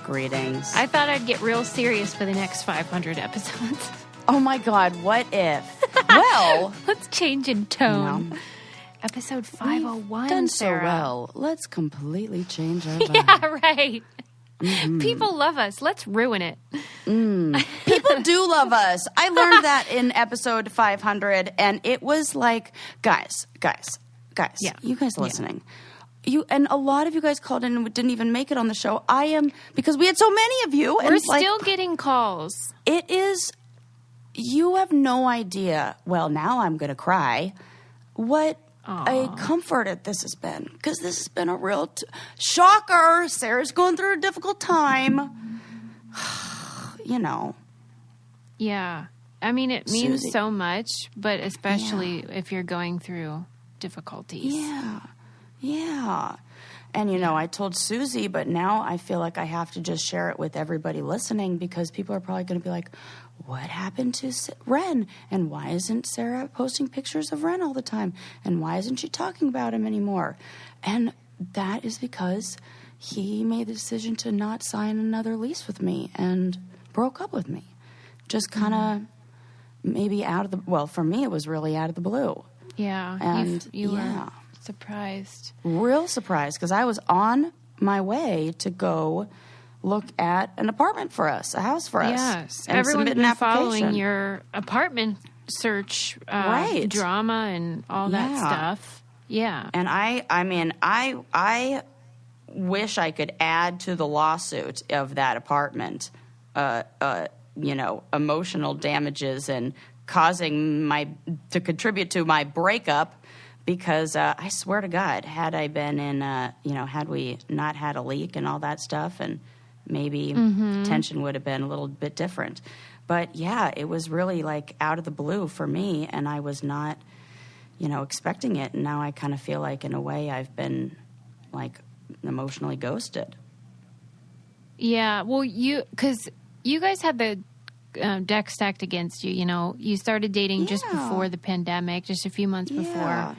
Greetings. I thought I'd get real serious for the next 500 episodes. Oh my God, what if? Well, let's change in tone. You know, Episode 501, done Sarah. so well. Let's completely change our vibe. Yeah, right. Mm-hmm. People love us. Let's ruin it. People do love us. I learned that in episode 500, and it was like, guys, Yeah. you guys listening. You and a lot of you guys called in and didn't even make it on the show. Because we had so many of you. We're still getting calls. It is, you have no idea. Well, now I'm going to cry. What a comfort this has been. Because this has been a real shocker. Sarah's going through a difficult time. You know. Yeah. I mean, it means Susie. so much, but especially if you're going through difficulties. Yeah. And, you know, I told Susie, but now I feel like I have to just share it with everybody listening because people are probably going to be like, what happened to Ren? And why isn't Sarah posting pictures of Ren all the time? And why isn't she talking about him anymore? And that is because he made the decision to not sign another lease with me and broke up with me. Just kind of maybe for me, it was really out of the blue. Yeah. And you were surprised. Real surprised because I was on my way to go look at an apartment for us, a house for us. Yes. And Everyone's submit an been application. following your apartment search Right. drama and all that stuff. Yeah. And I wish I could add to the lawsuit of that apartment, emotional damages and causing to contribute to my breakup. Because I swear to God, had I been in, had we not had a leak and all that stuff, and maybe tension would have been a little bit different. But yeah, it was really like out of the blue for me, and I was not, expecting it. And now I kind of feel like, in a way, I've been like emotionally ghosted. Yeah, well, because you guys had the deck stacked against you. You started dating just before the pandemic, just a few months before.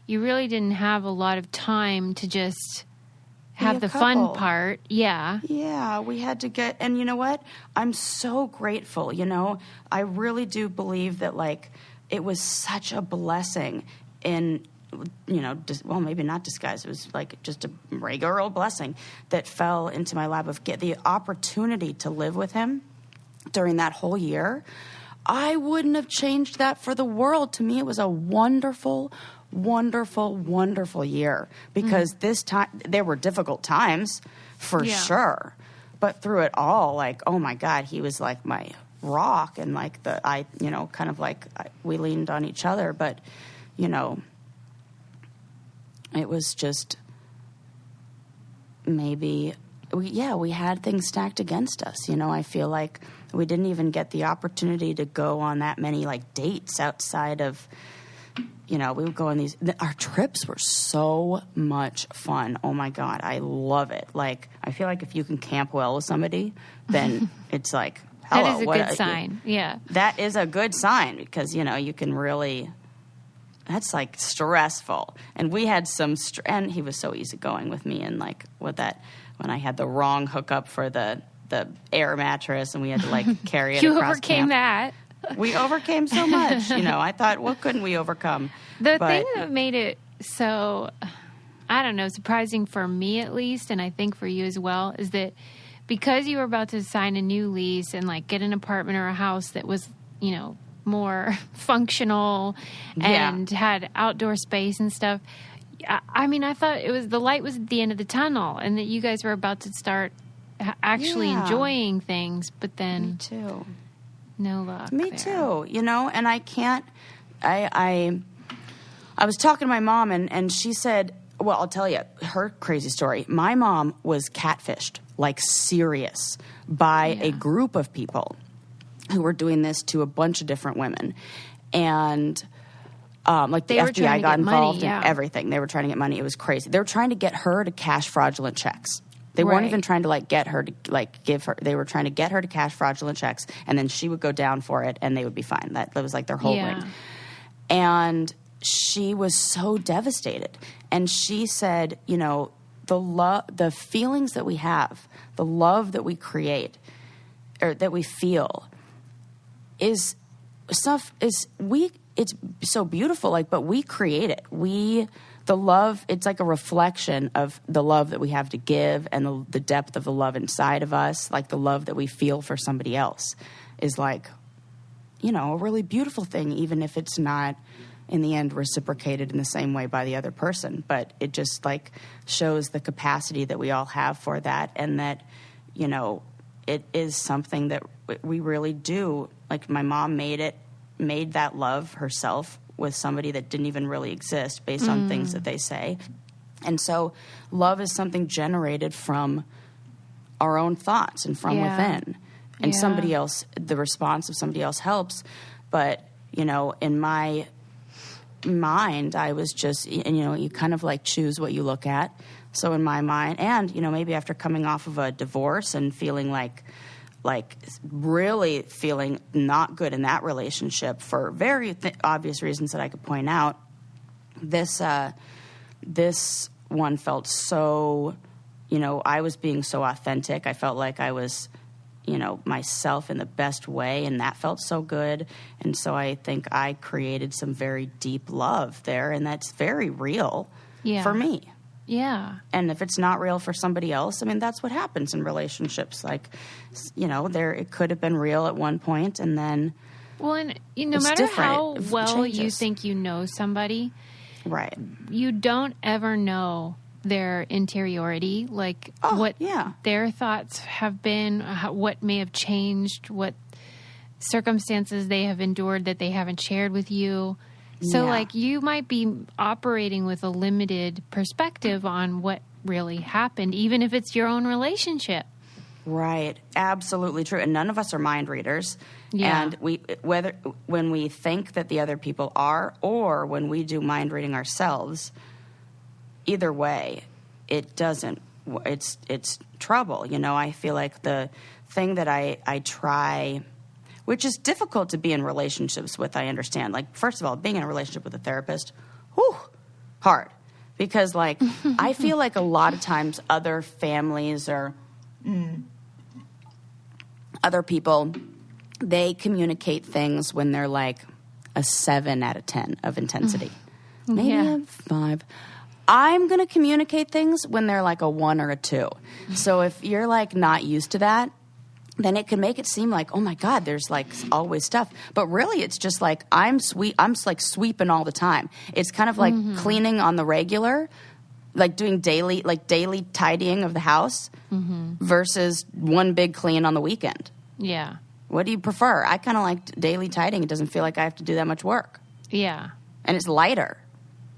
You really didn't have a lot of time to just have the fun part. Yeah. Yeah, we had to get, and you know what? I'm so grateful, I really do believe that, like, it was such a blessing in, maybe not disguise. It was like just a regular old blessing that fell into my lap of get the opportunity to live with him during that whole year. I wouldn't have changed that for the world. To me, it was a wonderful, wonderful, wonderful year because this time there were difficult times for sure, but through it all, like, oh my God, he was like my rock, and like we leaned on each other, but it was just maybe we had things stacked against us. I feel like we didn't even get the opportunity to go on that many like dates outside of, we would go on our trips were so much fun. Oh my God, I love it. Like, I feel like if you can camp well with somebody, then it's like, hello. That is a good sign. Yeah. That is a good sign because, you can really, that's like stressful. And we had some, and he was so easygoing with me, and like when I had the wrong hookup for the air mattress and we had to like carry it you across overcame camp. that. We overcame so much. I thought, what couldn't we overcome? The thing that made it so, I don't know, surprising for me at least, and I think for you as well, is that because you were about to sign a new lease and like get an apartment or a house that was, more functional and had outdoor space and stuff. I mean, I thought the light was at the end of the tunnel, and that you guys were about to start actually enjoying things, but then me too. No luck. Me too. And I can't. I was talking to my mom, and she said, well, I'll tell you her crazy story. My mom was catfished, like serious, by a group of people who were doing this to a bunch of different women, and like the FBI got involved in everything. They were trying to get money. It was crazy. They were trying to get her to cash fraudulent checks. They weren't even trying to like get her to like give her. They were trying to get her to cash fraudulent checks, and then she would go down for it, and they would be fine. That was like their whole ring. And she was so devastated, and she said, the feelings that we have, the love that we create or that we feel it's so beautiful, like, but we create it. The love, it's like a reflection of the love that we have to give and the depth of the love inside of us. Like the love that we feel for somebody else is like, a really beautiful thing, even if it's not in the end reciprocated in the same way by the other person. But it just like shows the capacity that we all have for that, and that, it is something that we really do. Like my mom made that love herself with somebody that didn't even really exist based on things that they say. And so love is something generated from our own thoughts and from within. And somebody else, the response of somebody else helps. But, in my mind, I was just, you kind of like choose what you look at. So in my mind, and, maybe after coming off of a divorce and feeling like really feeling not good in that relationship for very obvious reasons that I could point out, this one felt so, I was being so authentic. I felt like I was, myself in the best way, and that felt so good. And so I think I created some very deep love there, and that's very real for me. Yeah. And if it's not real for somebody else, I mean, that's what happens in relationships. Like, it could have been real at one point, and then well, and no matter how well you think you know somebody, right? You don't ever know their interiority, like what their thoughts have been, what may have changed, what circumstances they have endured that they haven't shared with you. So, like, you might be operating with a limited perspective on what really happened, even if it's your own relationship. Right. Absolutely true. And none of us are mind readers. Yeah. And when we think that the other people are, or when we do mind reading ourselves, either way, it doesn't. It's trouble. I feel like the thing that I try, which is difficult to be in relationships with, I understand. Like, first of all, being in a relationship with a therapist, hard. Because, like, I feel like a lot of times other families or other people, they communicate things when they're like a 7 out of 10 of intensity. Maybe a 5. I'm going to communicate things when they're like a 1 or a 2. So if you're like not used to that, then it can make it seem like, oh my God, there's like always stuff. But really it's just like I'm like sweeping all the time. It's kind of like cleaning on the regular, like doing daily tidying of the house versus one big clean on the weekend. Yeah. What do you prefer? I kind of like daily tidying. It doesn't feel like I have to do that much work. Yeah. And it's lighter.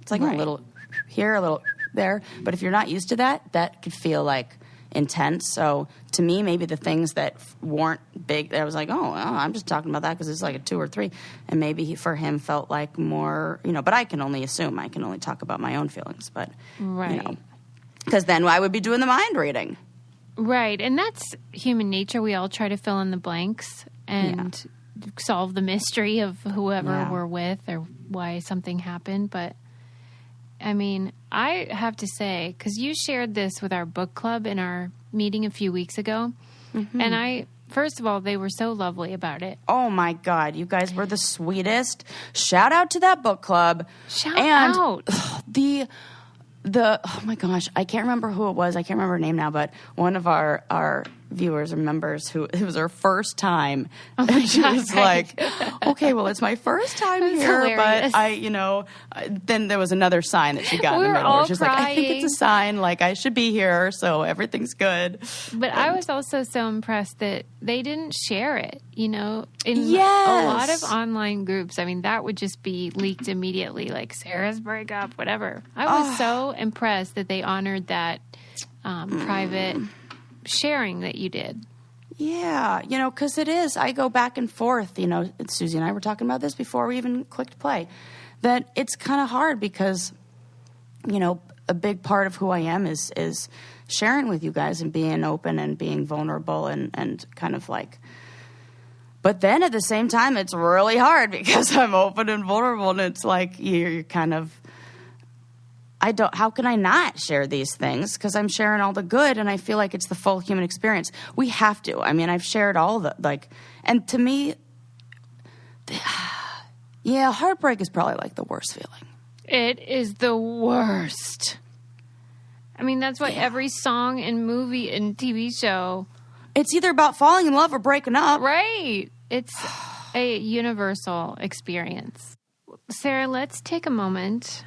It's like a little here, a little there. But if you're not used to that, that could feel like intense. So to me, maybe the things that weren't big, I was like, oh, well, I'm just talking about that because it's like a 2 or 3. And maybe for him felt like more, but I can only assume. I can only talk about my own feelings. But, because then I would be doing the mind reading. Right. And that's human nature. We all try to fill in the blanks and solve the mystery of whoever we're with or why something happened. But I mean, I have to say, because you shared this with our book club in our meeting a few weeks ago, and first of all, they were so lovely about it. Oh my God, you guys were the sweetest. Shout out to that book club. Shout out. Oh my gosh, I can't remember who it was. I can't remember her name now, but one of our viewers or members it was her first time. Oh my she God, was like, okay, well, it's my first time here, hilarious. but then there was another sign that she got in the middle. Where she's like, I think it's a sign, like I should be here, so everything's good. But I was also so impressed that they didn't share it, in a lot of online groups. I mean, that would just be leaked immediately, like Sarah's breakup, whatever. I was so impressed that they honored that private sharing that you did. Yeah, because it is. I go back and forth. Susie and I were talking about this before we even clicked play, that it's kind of hard because, a big part of who I am is sharing with you guys and being open and being vulnerable and kind of like. But then at the same time, it's really hard because I'm open and vulnerable, and it's like you're kind of. how can I not share these things? Because I'm sharing all the good, and I feel like it's the full human experience. We have to. I mean, I've shared all the, like, and to me, yeah, heartbreak is probably like the worst feeling. It is the worst. I mean, that's why every song and movie and TV show, it's either about falling in love or breaking up. Right. It's a universal experience. Sarah, let's take a moment.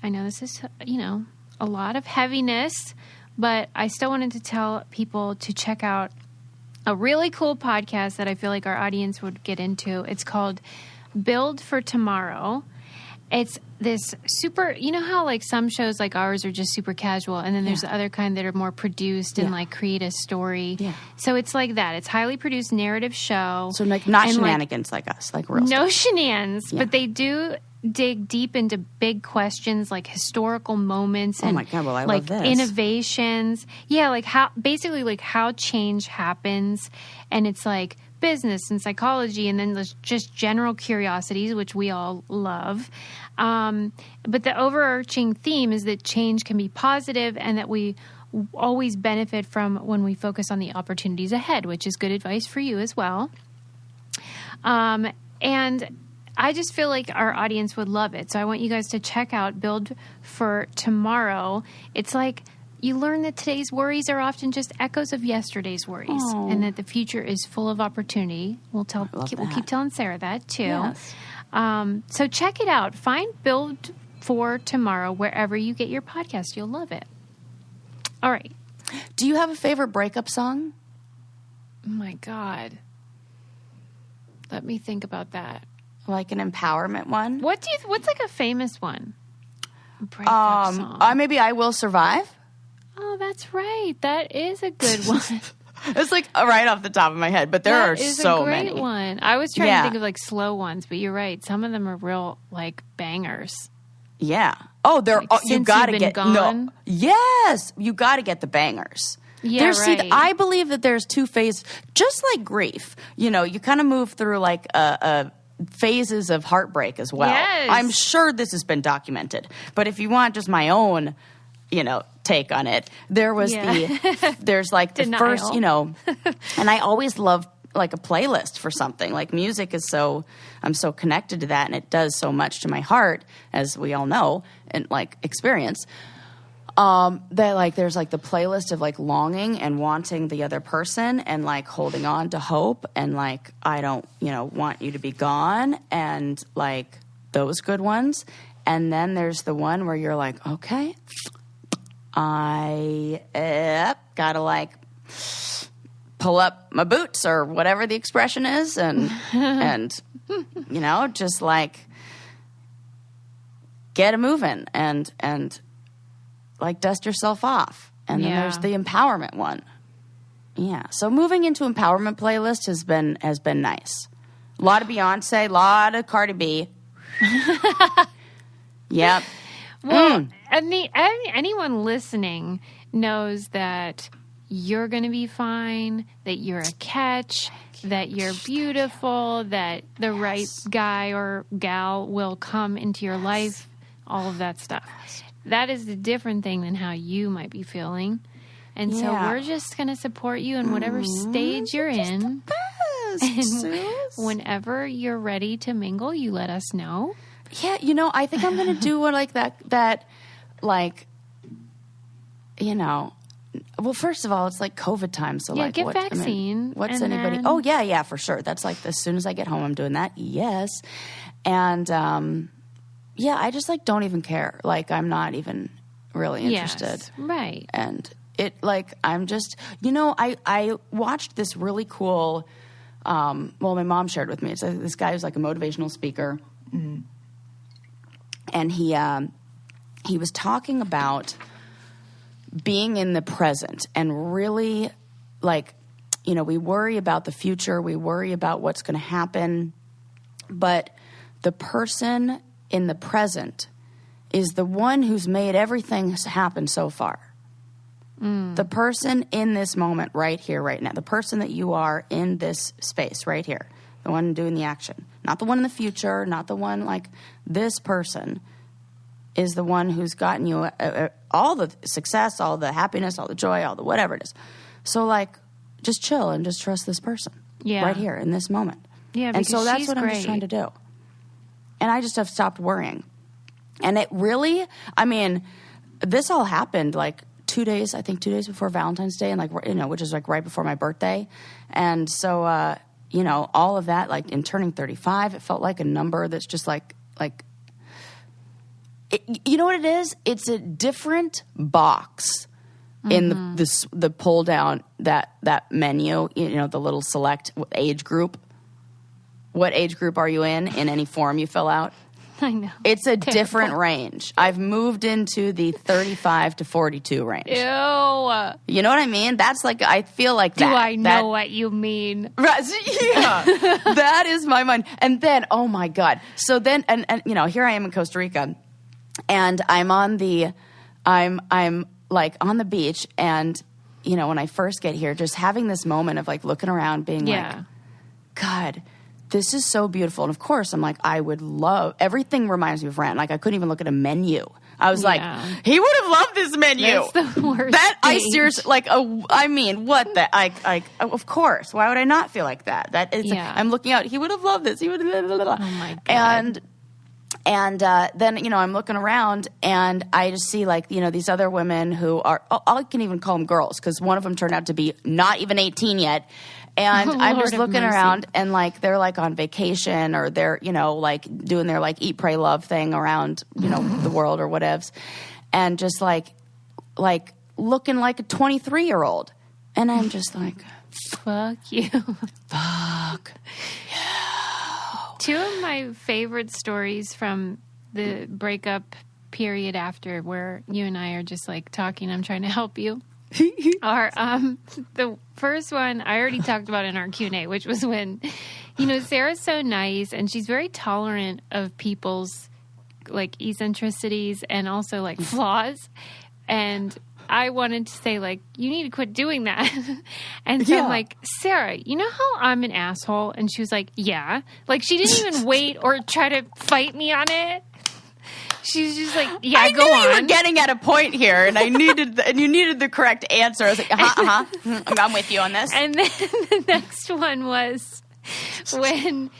I know this is, a lot of heaviness, but I still wanted to tell people to check out a really cool podcast that I feel like our audience would get into. It's called Build for Tomorrow. It's this super, how like some shows like ours are just super casual, and then there's the other kind that are more produced and like create a story. Yeah. So it's like that. It's highly produced narrative show. So like not shenanigans like us, like real no stuff. Shenanigans, but they do dig deep into big questions like historical moments and I like love this. Innovations. Yeah, like how change happens, and it's like business and psychology, and then there's just general curiosities, which we all love. But the overarching theme is that change can be positive, and that we always benefit from when we focus on the opportunities ahead, which is good advice for you as well. And I just feel like our audience would love it. So I want you guys to check out Build for Tomorrow. It's like you learn that today's worries are often just echoes of yesterday's worries, and that the future is full of opportunity. We'll keep telling Sarah that too. Yes. So check it out. Find Build for Tomorrow wherever you get your podcast. You'll love it. All right. Do you have a favorite breakup song? Oh my God. Let me think about that. Like an empowerment one? What's like a famous one? Breakup song. Maybe I Will Survive. Oh, that's right. That is a good one. It's like right off the top of my head, but there are so many. That is a great one. I was trying to think of like slow ones, but you're right. Some of them are real like bangers. Yeah. Oh, they're like, you got to get gone. no. Yes, you got to get the bangers. Yeah, right. See, I believe that there's two phases, just like grief. You kind of move through like phases of heartbreak as well. Yes. I'm sure this has been documented, but if you want just my own, take on it, there's like the Denial. first, and I always love like a playlist for something. Like music is I'm so connected to that, and it does so much to my heart, as we all know, and like experience. That like there's like the playlist of like longing and wanting the other person and like holding on to hope and like I don't want you to be gone and like those good ones. And then there's the one where you're like, okay, I gotta like pull up my boots or whatever the expression is and just like get a moving and like dust yourself off. And then there's the empowerment one. Yeah. So moving into empowerment playlist has been nice. A lot of Beyonce, a lot of Cardi B. Yep. Well, anyone listening knows that you're going to be fine, that you're a catch, that you're beautiful, that the right guy or gal will come into your life, all of that stuff. That is a different thing than how you might be feeling. And so we're just going to support you in whatever stage you're in. And whenever you're ready to mingle, you let us know. Yeah, I think I'm going to do one like that, like, well, first of all, it's like COVID time. So like, get vaccine. What's anybody? Oh, yeah, for sure. That's like as soon as I get home, I'm doing that. Yes. And, I just like don't even care. Like I'm not even really interested. Yes, right. And it like, I'm just, I watched this really cool, my mom shared with me. It's this guy who's like a motivational speaker. Mm-hmm. And he was talking about being in the present and really like, we worry about the future. We worry about what's going to happen. But the person in the present is the one who's made everything happen so far. The person in this moment right here, right now, the person that you are in this space right here, the one doing the action, not the one in the future, not the one like this person is the one who's gotten you all the success, all the happiness, all the joy, all the whatever it is. So, like, just chill and just trust this person right here in this moment. Yeah, and so that's what great. I'm just trying to do. And I just have stopped worrying. And it really, I mean, this all happened like 2 days before Valentine's Day, and like, you know, which is like right before my birthday. And so, you know, all of that, like in turning 35, it felt like a number that's just like, you know what it is? It's a different box in the pull down that menu, you know, the little select age group. What age group are you in any form you fill out? I know. It's a different range. I've moved into the 35 to 42 range. Ew. You know what I mean? That's like, I feel like that. Do I know what you mean? Right, yeah. That is my mind. And then, oh my God. So then, and you know, here I am in Costa Rica, and I'm like on the beach, and, you know, when I first get here, just having this moment of like looking around being like, God, this is so beautiful. And of course, I'm like, I would love, everything reminds me of Ren. Like, I couldn't even look at a menu. I was like, he would have loved this menu. That's the worst That stage. I seriously, like, I mean, what the, of course. Why would I not feel like that? That is, I'm looking out, he would have loved this. He would have, oh my God. And then, you know, I'm looking around, and I just see, like, you know, these other women who are, I can even call them girls, because one of them turned out to be not even 18 yet. And I'm just looking around, and, like, they're, like, on vacation, or they're, you know, like, doing their, like, eat, pray, love thing around, you know, the world or whatevs. And just, like looking like a 23-year-old. And I'm just like, fuck you. Fuck. Two of my favorite stories from the breakup period after, where you and I are just like talking, I'm trying to help you, are the first one I already talked about in our Q&A, which was when, you know, Sarah's so nice and she's very tolerant of people's like eccentricities and also like flaws. And I wanted to say, like, you need to quit doing that. And so I'm like, Sarah, you know how I'm an asshole? And she was like, yeah. Like, she didn't even wait or try to fight me on it. She's just like, yeah, I go knew on. You were getting at a point here, and and you needed the correct answer. I was like, I'm with you on this. And then the next one was when,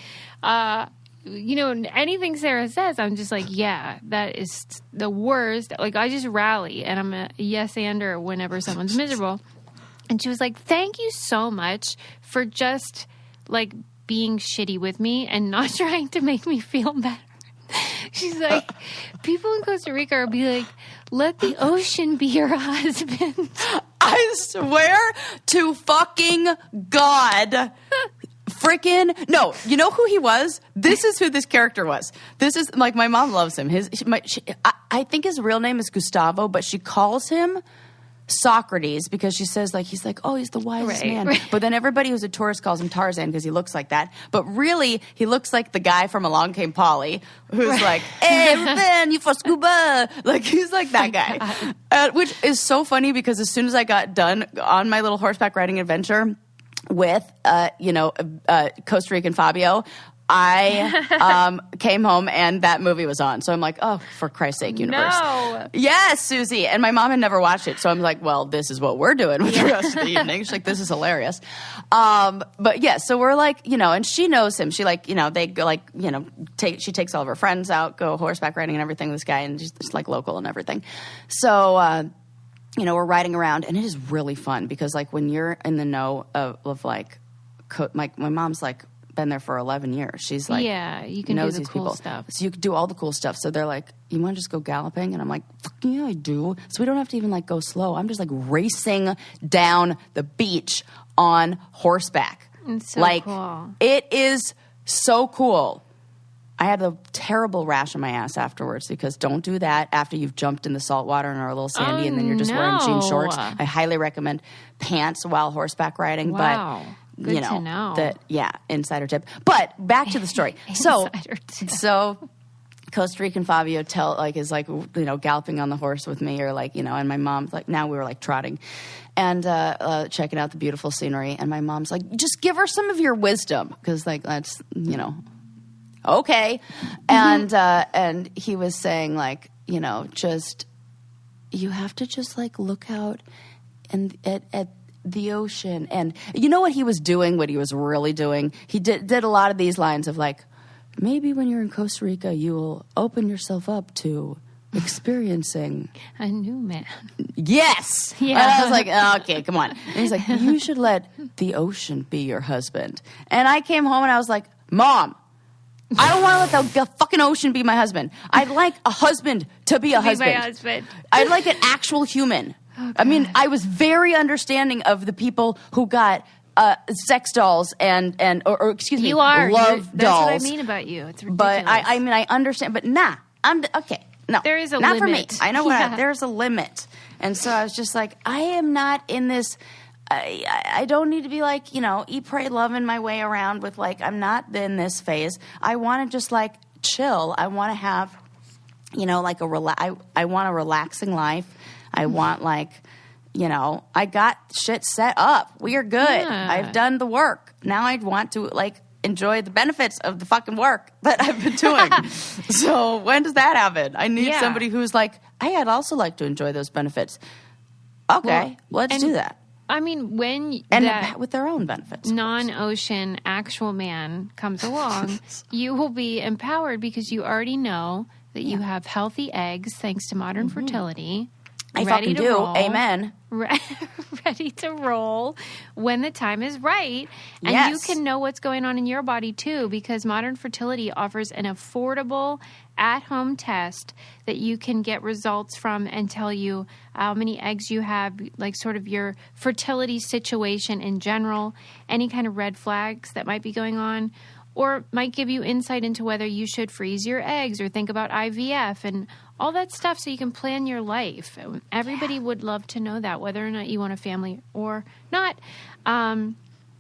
you know, anything Sarah says, I'm just like, yeah, that is the worst. Like, I just rally, and I'm a yes-ander whenever someone's miserable. And she was like, thank you so much for just, like, being shitty with me and not trying to make me feel better. She's like, people in Costa Rica will be like, let the ocean be your husband. I swear to fucking God. Freaking no! You know who he was? This is who this character was. This is like, my mom loves him. I think his real name is Gustavo, but she calls him Socrates because she says, like, he's like, oh, he's the wisest man. Right. But then everybody who's a tourist calls him Tarzan because he looks like that. But really, he looks like the guy from Along Came Polly, who's like, hey, Ben, you for scuba? Like, he's like that guy, which is so funny because as soon as I got done on my little horseback riding adventure with, Costa Rican Fabio, I came home and that movie was on. So I'm like, oh, for Christ's sake, universe. No. Yes, Susie. And my mom had never watched it. So I'm like, well, this is what we're doing with the rest of the evening. She's like, this is hilarious. But yeah, so we're like, you know, and she knows him. She like, you know, they go like, you know, she takes all of her friends out, go horseback riding and everything with this guy, and just like local and everything. So, you know, we're riding around, and it is really fun because, like, when you're in the know of like, my mom's like been there for 11 years. She's like, yeah, you can knows do the these cool people. stuff. So you can do all the cool stuff. So they're like, you want to just go galloping? And I'm like, fuck yeah, I do. So we don't have to even like go slow. I'm just like racing down the beach on horseback. It's so like, cool. It is so cool. I had a terrible rash on my ass afterwards because don't do that after you've jumped in the salt water and are a little sandy and then you're just wearing jean shorts. I highly recommend pants while horseback riding. Wow. But Good you know, to know. that, yeah, insider tip. But back to the story. So Costa Rican Fabio is like, you know, galloping on the horse with me, or like, you know, and my mom's like, now we were like trotting and checking out the beautiful scenery. And my mom's like, just give her some of your wisdom. Cause like, that's, you know, okay. And he was saying like, just, you have to just like look out and at the ocean. And you know what he was doing, what he was really doing? He did a lot of these lines of like, maybe when you're in Costa Rica, you will open yourself up to experiencing a new man. Yes. Yeah. And I was like, okay, come on. And he's like, you should let the ocean be your husband. And I came home and I was like, Mom, I don't want to let the fucking ocean be my husband. I'd like a husband to be a husband. My husband. I'd like an actual human. Oh, I mean, I was very understanding of the people who got sex dolls or excuse me, love dolls. That's what I mean about you. It's ridiculous. But I mean, I understand. But nah, okay. No, there is a not limit. for me. I know there's a limit. And so I was just like, I am not in this. I don't need to be like, eat, pray, love in my way around with like, I'm not in this phase. I want to just like chill. I want to have, like I want a relaxing life. I want like, I got shit set up. We are good. Yeah. I've done the work. Now I want to like enjoy the benefits of the fucking work that I've been doing. So when does that happen? I need somebody who's like, hey, I'd also like to enjoy those benefits. Okay, let's do that. I mean, when with their own benefits, non-ocean actual man comes along, you will be empowered because you already know that you have healthy eggs thanks to modern fertility. I fucking do. Roll, Amen. Ready to roll when the time is right. And you can know what's going on in your body too, because modern fertility offers an affordable at-home test that you can get results from and tell you how many eggs you have, like sort of your fertility situation in general, any kind of red flags that might be going on, or might give you insight into whether you should freeze your eggs or think about IVF and all that stuff so you can plan your life. Everybody would love to know that, whether or not you want a family or not. And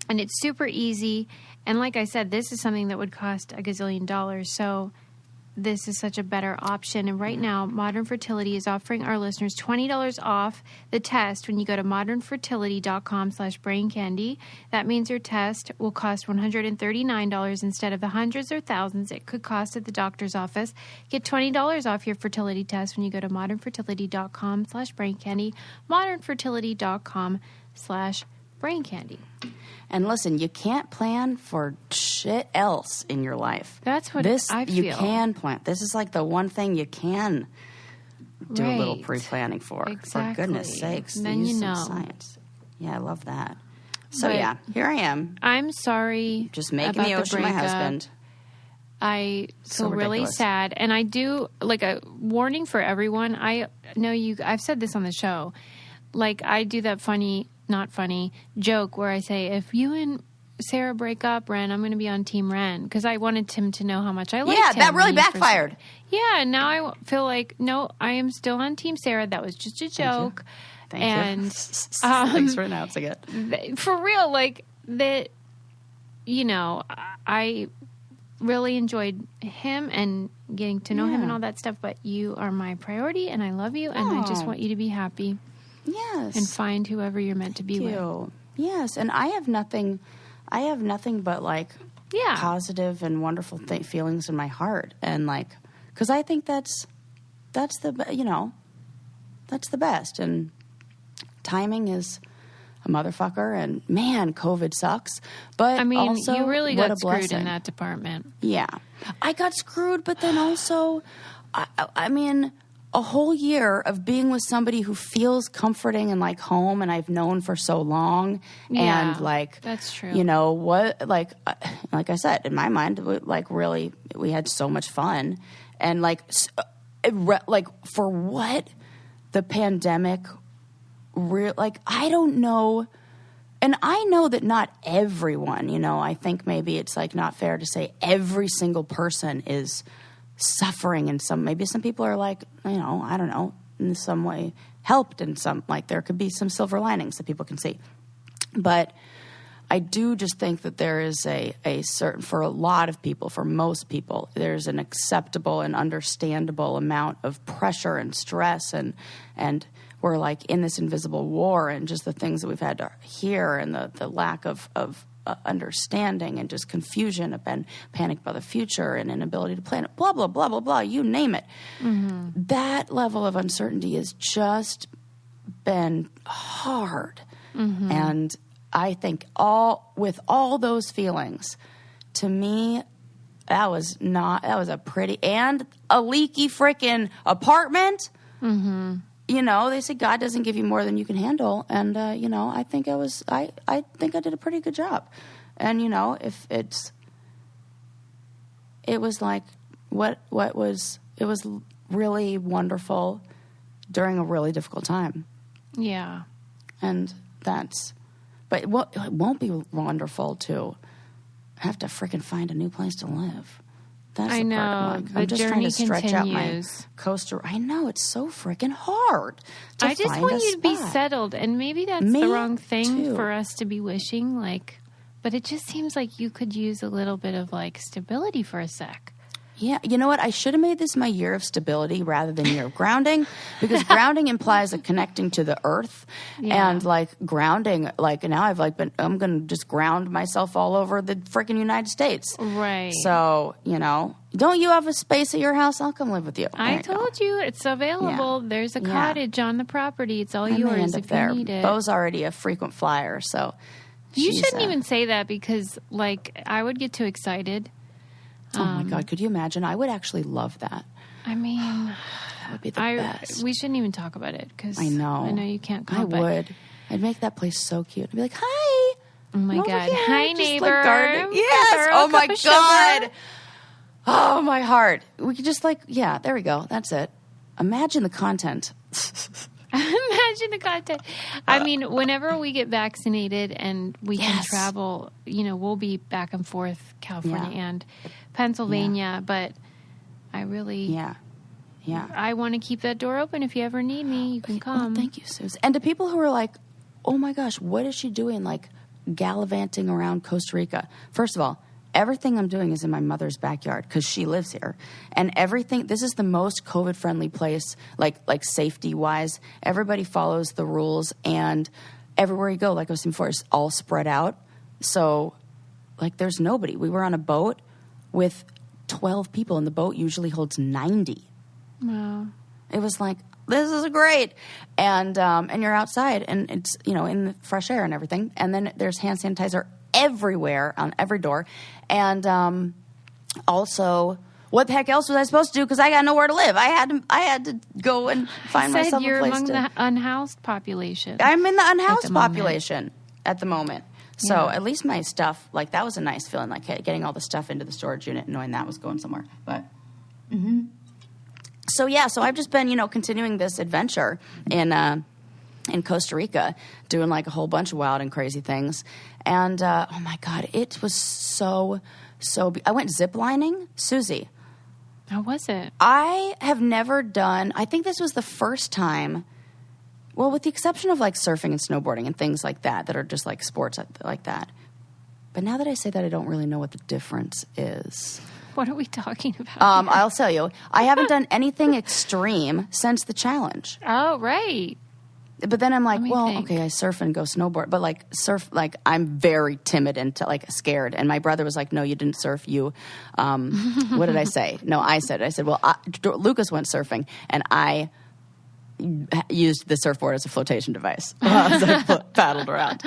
it's super easy. And like I said, this is something that would cost $1 gazillion. So this is such a better option. And right now, Modern Fertility is offering our listeners $20 off the test when you go to modernfertility.com/braincandy. That means your test will cost $139 instead of the hundreds or thousands it could cost at the doctor's office. Get $20 off your fertility test when you go to modernfertility.com/braincandy, modernfertility.com/braincandy. And listen, you can't plan for shit else in your life. That's what I feel. You can plan. This is like the one thing you can do a little pre-planning for. Exactly. For goodness sakes. And then use some science. Yeah, I love that. So but here I am. I'm sorry. Just making the ocean my husband. I feel really sad. And I do, like a warning for everyone. I know I've said this on the show. Like I do that not funny joke where I say, if you and Sarah break up, Ren, I'm going to be on Team Ren, because I wanted Tim to know how much I liked him. Yeah, that really backfired. Yeah, and now I feel like, no, I am still on Team Sarah. That was just a joke. Thank you. Thanks for announcing it. For real, like that, I really enjoyed him and getting to know him and all that stuff, but you are my priority and I love you and I just want you to be happy. Yes. And find whoever you're meant to be with. Yes. And I have nothing but like positive and wonderful feelings in my heart. And like, cause I think that's the best. And timing is a motherfucker. And man, COVID sucks. But I mean, also, you really got screwed blessing. in that department. Yeah. I got screwed, but then also, I mean, a whole year of being with somebody who feels comforting and like home and I've known for so long. Yeah, and like, that's true. Like I said, in my mind, like really, we had so much fun. And like for what the pandemic, like, I don't know. And I know that not everyone, I think maybe it's like not fair to say every single person is suffering in maybe some people are like, I don't know, in some way helped in some, like there could be some silver linings that people can see. But I do just think that there is a certain, for a lot of people, for most people, there's an acceptable and understandable amount of pressure and stress and we're like in this invisible war and just the things that we've had to hear and the lack of understanding and just confusion and panic about the future and inability to plan it, blah, blah, blah, blah, blah, you name it. That level of uncertainty has just been hard. And I think with all those feelings, to me, that was a pretty, and a leaky freaking apartment. You know, they say God doesn't give you more than you can handle. And, you know, I think I think I did a pretty good job. And, you know, it was like, it was really wonderful during a really difficult time. Yeah. And but it won't be wonderful to have to freaking find a new place to live. That's I know. I'm just trying to stretch continues. out my coaster. I know, it's so freaking hard to I just find want a you to be spot. settled, and maybe that's Me the wrong thing too. for us to be wishing. Like, but it just seems like you could use a little bit of like stability for a sec. Yeah, you know what? I should have made this my year of stability rather than year of grounding, because grounding implies a connecting to the earth, and like grounding, like now I'm going to just ground myself all over the freaking United States. Right. So, you know, don't you have a space at your house? I'll come live with you. I told you it's available. Yeah. There's a cottage on the property. It's all I may yours end up if there. you need it. Bo's already a frequent flyer, so You shouldn't even say that, because like I would get too excited. Oh my God, could you imagine? I would actually love that. I mean, That would be the best. we shouldn't even talk about it, because I know you can't I come. but- would. I'd make that place so cute. I'd be like, hi. Oh my Over God. here, Hi, just, neighbor. like, gardening. Throw Yes. a Oh my cup of God. sugar. Oh, my heart. We could just yeah, there we go. That's it. Imagine the content. Imagine the content. I mean, whenever we get vaccinated and we can Yes. travel, you know, we'll be back and forth, California Yeah. and Pennsylvania. But I really, Yeah. I want to keep that door open. If you ever need me, you can come. Well, thank you, Susie. And to people who are like, oh my gosh, what is she doing? Like gallivanting around Costa Rica. First of all, everything I'm doing is in my mother's backyard because she lives here. And everything, this is the most COVID-friendly place, like safety-wise. Everybody follows the rules. And everywhere you go, like I was saying before, it's all spread out. So, like, there's nobody. We were on a boat with 12 people, and the boat usually holds 90. Wow. It was like, this is great. And you're outside, and it's, you know, in the fresh air and everything. And then there's hand sanitizer everywhere on every door. And also, what the heck else was I supposed to do? Because I got nowhere to live. I had to go and find Said myself you're a place among to. the unhoused population. I'm in the unhoused the moment. population at the moment. So Yeah. at least my stuff, like, that was a nice feeling, like getting all the stuff into the storage unit, knowing that was going somewhere. But so yeah, so I've just been, you know, continuing this adventure in Costa Rica, doing like a whole bunch of wild and crazy things. And oh my God, it was so. I went ziplining, Susie. How was it? I have never done. I think this was the first time. Well, with the exception of like surfing and snowboarding and things like that are just like sports like that. But now that I say that, I don't really know what the difference is. What are we talking about? I'll tell you. I haven't done anything extreme since the challenge. Oh, right. But then I'm like, Let me well, think. okay, I surf and go snowboard. But like surf, like I'm very timid and like scared. And my brother was like, no, you didn't surf. You, what did I say? No, I said, well, Lucas went surfing and I used the surfboard as a flotation device. So I paddled around.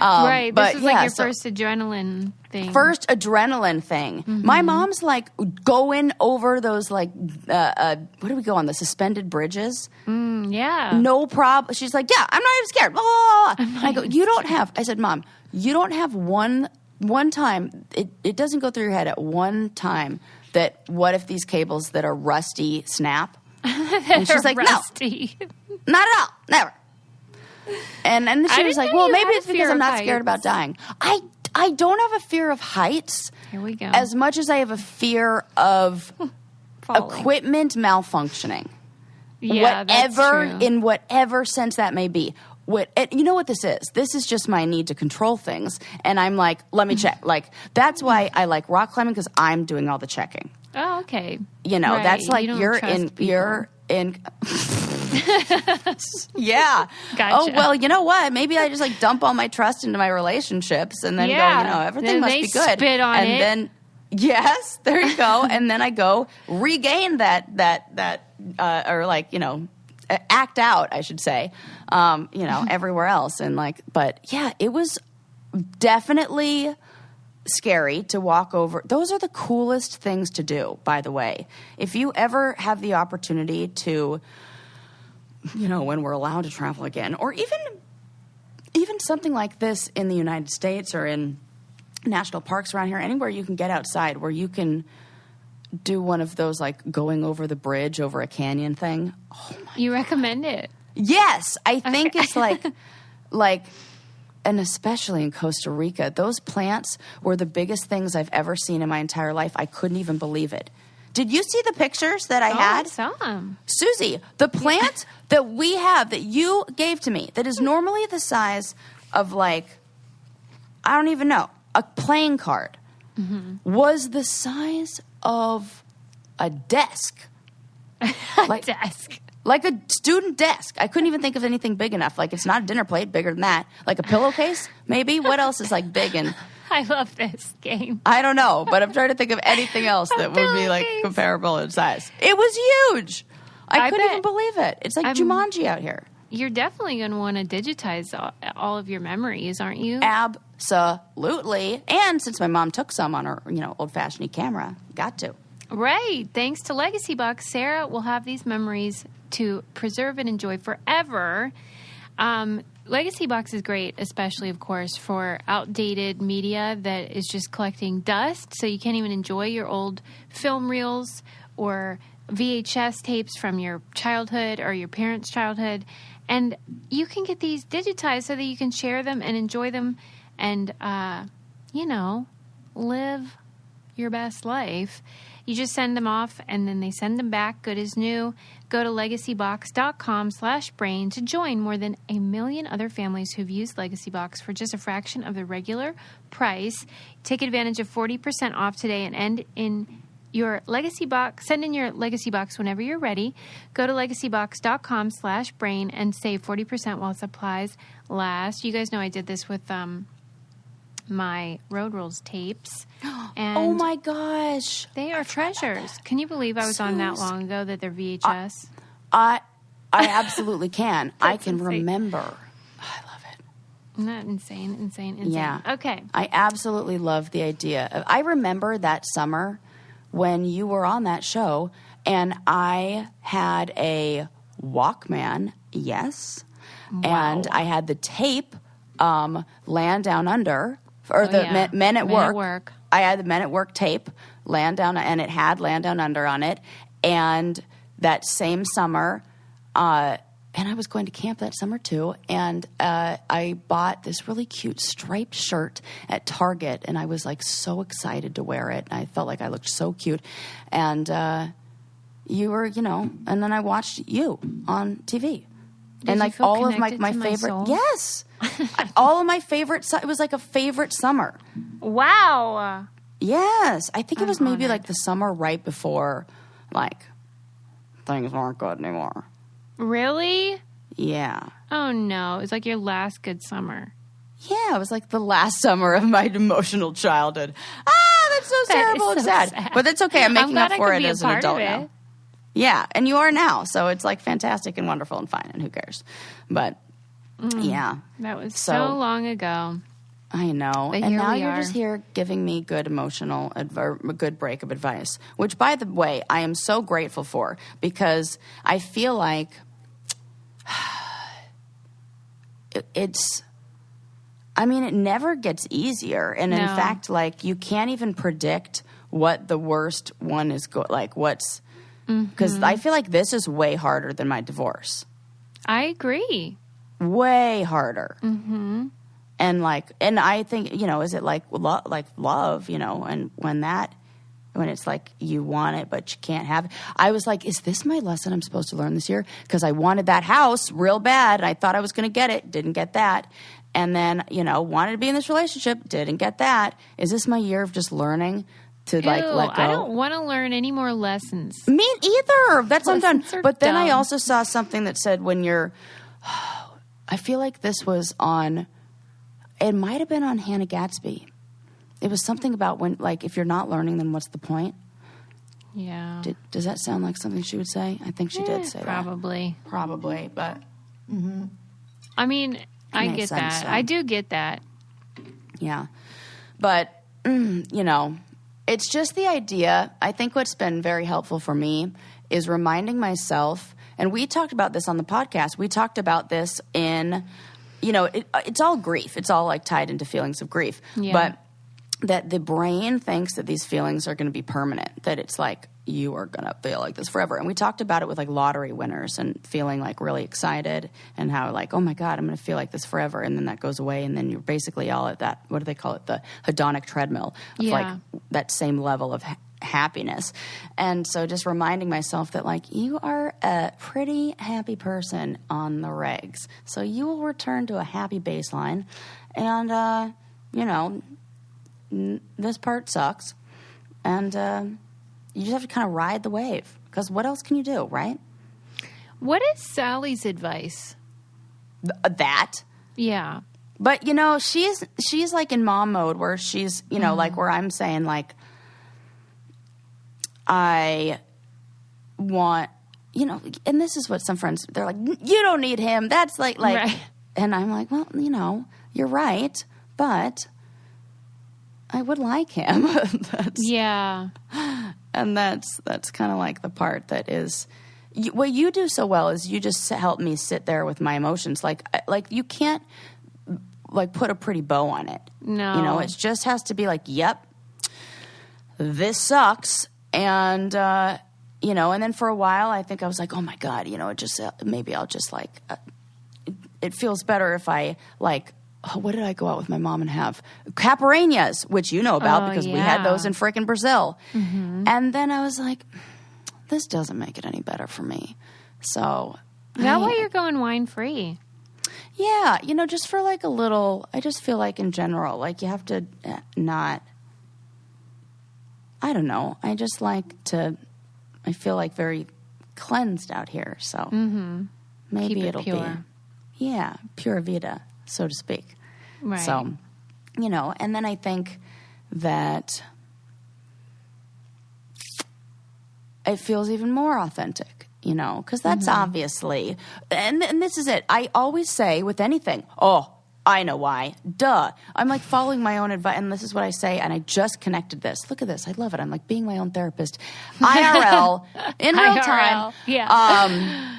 Right. but This was like yeah, your so- first adrenaline thing. First adrenaline thing. My mom's like going over those like what do we go on, the suspended bridges? Yeah. No problem. She's like, yeah, I'm not even scared. Blah, blah, blah. And I go, you don't have. I said, Mom, you don't have one time. It doesn't go through your head at one time that what if these cables that are rusty snap? And she's like, rusty. no, not at all, never. And then she I was didn't like, know well, you maybe had a it's because fear I'm of not scared about heights. dying. I don't have a fear of heights. Here we go. As much as I have a fear of Falling. equipment malfunctioning. Yeah, that's Whatever, true. in whatever sense that may be. You know what this is? This is just my need to control things. And I'm like, let me check. Like, that's why I like rock climbing, because I'm doing all the checking. Oh, okay. You know, Right. that's like You don't you're trust in, people. you're in. Yeah. Gotcha. Oh, well, you know what? Maybe I just like dump all my trust into my relationships and then go, everything then must they be good. spit on and it. then, yes, there you go. And then I go regain that, or like, act out, I should say, everywhere else. And like, but yeah, it was definitely scary to walk over. Those are the coolest things to do, by the way. If you ever have the opportunity to, when we're allowed to travel again, or even something like this in the United States or in national parks around here, anywhere you can get outside where you can do one of those like going over the bridge over a canyon thing. Oh my You recommend it? Yes, I think it's like, and especially in Costa Rica, those plants were the biggest things I've ever seen in my entire life. I couldn't even believe it. Did you see the pictures that I had? I saw them. Susie, the plant that we have that you gave to me that is normally the size of like, I don't even know, a playing card, was the size of a desk. Desk. Like a student desk. I couldn't even think of anything big enough. Like, it's not a dinner plate, bigger than that. Like a pillowcase, maybe? What else is like big and... I love this game. I don't know, but I'm trying to think of anything else that would be like comparable in size. It was huge. I couldn't even believe it. It's like Jumanji out here. You're definitely going to want to digitize all of your memories, aren't you? Absolutely. And since my mom took some on her, old-fashioned camera, got to. Right. Thanks to Legacy Box, Sarah will have these memories to preserve and enjoy forever. Legacy Box is great, especially, of course, for outdated media that is just collecting dust, so you can't even enjoy your old film reels or VHS tapes from your childhood or your parents' childhood. And you can get these digitized so that you can share them and enjoy them and, live your best life. You just send them off, and then they send them back, good as new. Go to legacybox.com/brain to join more than 1 million other families who've used Legacy Box for just a fraction of the regular price. Take advantage of 40% off today and send in your Legacy Box whenever you're ready. Go to legacybox.com/brain and save 40% while supplies last. You guys know I did this with my Road Rules tapes. And oh my gosh. they are treasures. Can you believe I was on that long ago that they're VHS? I absolutely can. I can insane. remember. I love it. Isn't that insane? Yeah. Okay. I absolutely love the idea of, I remember that summer when you were on that show and I had a Walkman, yes. Wow. And I had the tape, Land Down Under, or Men at Work. I had the Men at Work tape, Land Down, and it had Land Down Under on it. And that same summer, and I was going to camp that summer too, and I bought this really cute striped shirt at Target, and I was like so excited to wear it. I felt like I looked so cute. And you were, and then I watched you on TV. Did you feel all of my connected to favorite, soul? yes, all of my favorite. It was like a favorite summer. Wow. Yes, I think it was maybe honored. like the summer right before, like things weren't good anymore. Really? Yeah, Oh, no. It's like your last good summer. yeah, it was like the last summer of my emotional childhood. That's so That terrible is and so sad. sad. But that's okay. I'm making glad up I for could it be a as an part of adult it. now. Yeah, and you are now, so it's like fantastic and wonderful and fine, and who cares? But yeah, That was So- so long ago. I know. But And here now we you're are. just here giving me good good breakup advice, which, by the way, I am so grateful for, because I feel like it never gets easier. And in No. fact, like, you can't even predict what the worst one is, because I feel like this is way harder than my divorce. I agree. Way harder. Mm-hmm. And I think, is it like love, and when it's like you want it, but you can't have it. I was like, is this my lesson I'm supposed to learn this year? Because I wanted that house real bad, and I thought I was going to get it, didn't get that. And then, wanted to be in this relationship, didn't get that. Is this my year of just learning to like let go. I don't want to learn any more lessons. Me either. That's what I'm done. Lessons are But then I dumb. also saw something that said when you're, I feel like this was on, it might have been on Hannah Gatsby. It was something about when, like, if you're not learning, then what's the point? Yeah. Does that sound like something she would say? I think she did say probably. that. Probably. But. I mean, I Makes get sense, that. so. I do get that. Yeah. But, you know, it's just the idea. I think what's been very helpful for me is reminding myself, and we talked about this on the podcast. We talked about this in, you know, it's all grief. It's all like tied into feelings of grief. Yeah. But that the brain thinks that these feelings are going to be permanent, that it's like you are going to feel like this forever. And we talked about it with like lottery winners and feeling like really excited and how like, oh my God, I'm going to feel like this forever. And then that goes away. And then you're basically all at that, what do they call it? The hedonic treadmill of like that same level of happiness. And so just reminding myself that like you are a pretty happy person on the regs. So you will return to a happy baseline. And, you know, this part sucks, and you just have to kind of ride the wave, because what else can you do, right? What is Sally's advice? That. Yeah. But, you know, she's like in mom mode where she's, you know, like where I'm saying, like, I want, you know, and this is what some friends, they're like, you don't need him. That's like, right. And I'm like, well, you know, you're right, but I would like him. Yeah. And that's kind of like the part that is, what you do so well is you just help me sit there with my emotions. Like you can't like put a pretty bow on it. No. You know, it just has to be like, yep, this sucks. And, you know, and then for a while I think I was like, oh my God, you know, it just, maybe I'll just like, it feels better if I like, oh, what did I go out with my mom and have? Caparinias, which you know about because we had those in frickin' Brazil. Mm-hmm. And then I was like, this doesn't make it any better for me. So. Is that why you're going wine free? Yeah. You know, just for like a little, I just feel like in general, like you have to not, I don't know. I just like to, I feel like very cleansed out here. So maybe Keep it it'll pure. be, yeah, pura vida, so to speak. Right. So, you know, and then I think that it feels even more authentic, you know, because that's obviously, and this is it. I always say with anything, oh, I know why. Duh. I'm like following my own advice, and this is what I say, and I just connected this. Look at this. I love it. I'm like being my own therapist. IRL, in real time. Yeah.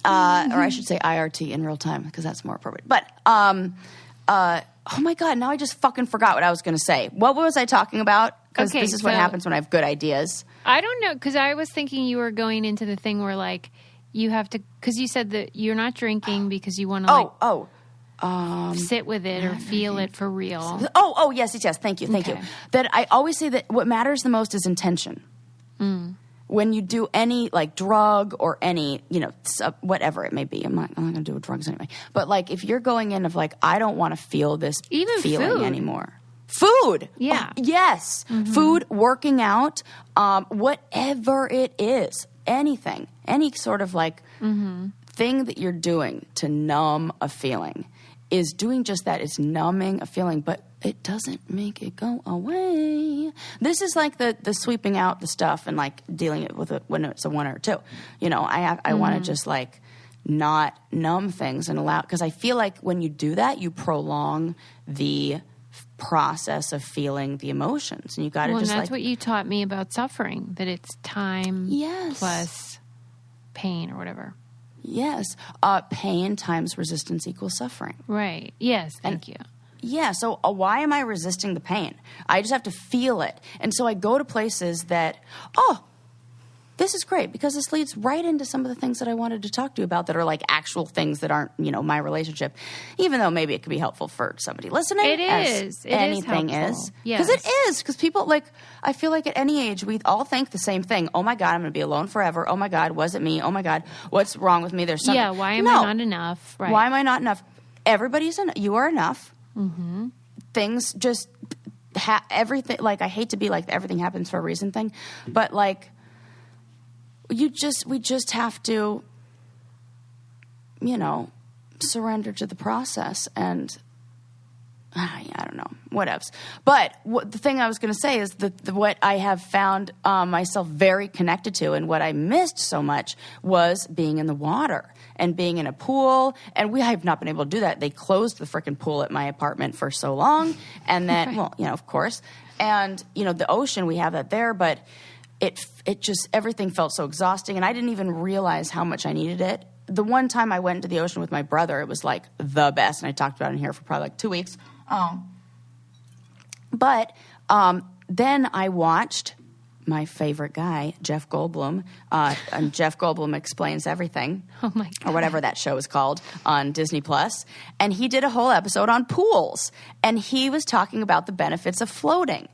Or I should say IRT, in real time, because that's more appropriate. But, oh my God, now I just fucking forgot what I was going to say. What was I talking about? Because this is what happens when I have good ideas. I don't know, because I was thinking you were going into the thing where, like, you have to, because you said that you're not drinking because you want to, sit with it or feel it for real. Oh, yes. Thank you. That I always say that what matters the most is intention. When you do any like drug or any, you know, whatever it may be, I'm not going to do drugs anyway. But like, if you're going in of like, I don't want to feel this even feeling food anymore. Food. Yeah. Yes. Food, working out, whatever it is, anything, any sort of like thing that you're doing to numb a feeling is doing just that. It's numbing a feeling, but it doesn't make it go away. This is like the sweeping out the stuff and like dealing it with it when it's a 1 or 2. You know, I want to just like not numb things and allow, because I feel like when you do that, you prolong the process of feeling the emotions, and you got to just that's like, what you taught me about suffering, that it's time plus pain or whatever. Yes. Pain times resistance equals suffering. Right. Yes. Thank you. Yeah, so why am I resisting the pain? I just have to feel it. And so I go to places that, this is great, because this leads right into some of the things that I wanted to talk to you about that are like actual things that aren't, you know, my relationship, even though maybe it could be helpful for somebody listening. It is. Anything is. Because it is. Because people, like, I feel like at any age, we all think the same thing. Oh, my God, I'm going to be alone forever. Oh, my God, was it me? Oh, my God, what's wrong with me? There's something. Yeah, why am I not enough? Right. Why am I not enough? Everybody's enough. You are enough. Things just, everything, like, I hate to be like everything happens for a reason thing, but like, we just have to, surrender to the process and I don't know, whatevs. But the thing I was going to say is that what I have found myself very connected to and what I missed so much was being in the water and being in a pool. And we have not been able to do that. They closed the frickin' pool at my apartment for so long. And then, of course. And, the ocean, we have that there, but it just, everything felt so exhausting. And I didn't even realize how much I needed it. The one time I went into the ocean with my brother, it was like the best. And I talked about it in here for probably like 2 weeks. But then I watched my favorite guy, Jeff Goldblum, and Jeff Goldblum Explains Everything, oh my God, or whatever that show is called on Disney Plus, and he did a whole episode on pools, and he was talking about the benefits of floating,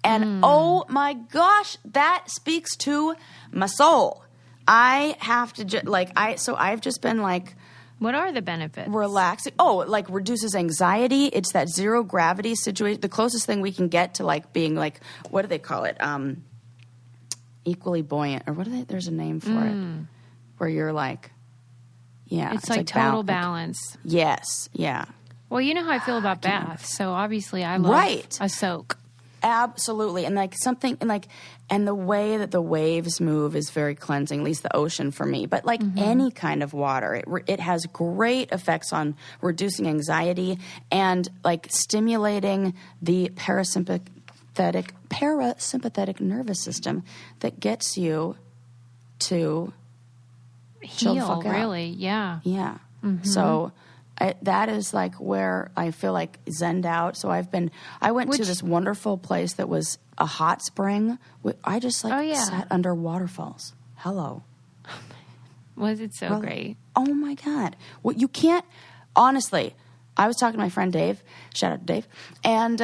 and oh my gosh, that speaks to my soul. I have to I've just been like. What are the benefits? Relaxing. Oh, like reduces anxiety. It's that zero gravity situation. The closest thing we can get to like being like, what do they call it? Equally buoyant, or what do they? There's a name for it, where you're like, yeah, it's like total balance. Yes, yeah. Well, you know how I feel about baths, so obviously I love a soak. Absolutely, and like something, and the way that the waves move is very cleansing. At least the ocean for me, but like any kind of water, it has great effects on reducing anxiety and like stimulating the parasympathetic nervous system that gets you to chill the fuck out. Really, yeah. So that is like where I feel like zened out. So I went to this wonderful place that was a hot spring. I just sat under waterfalls. Hello. Was it so great? Oh my God. Well, you can't, honestly, I was talking to my friend Dave, shout out to Dave, and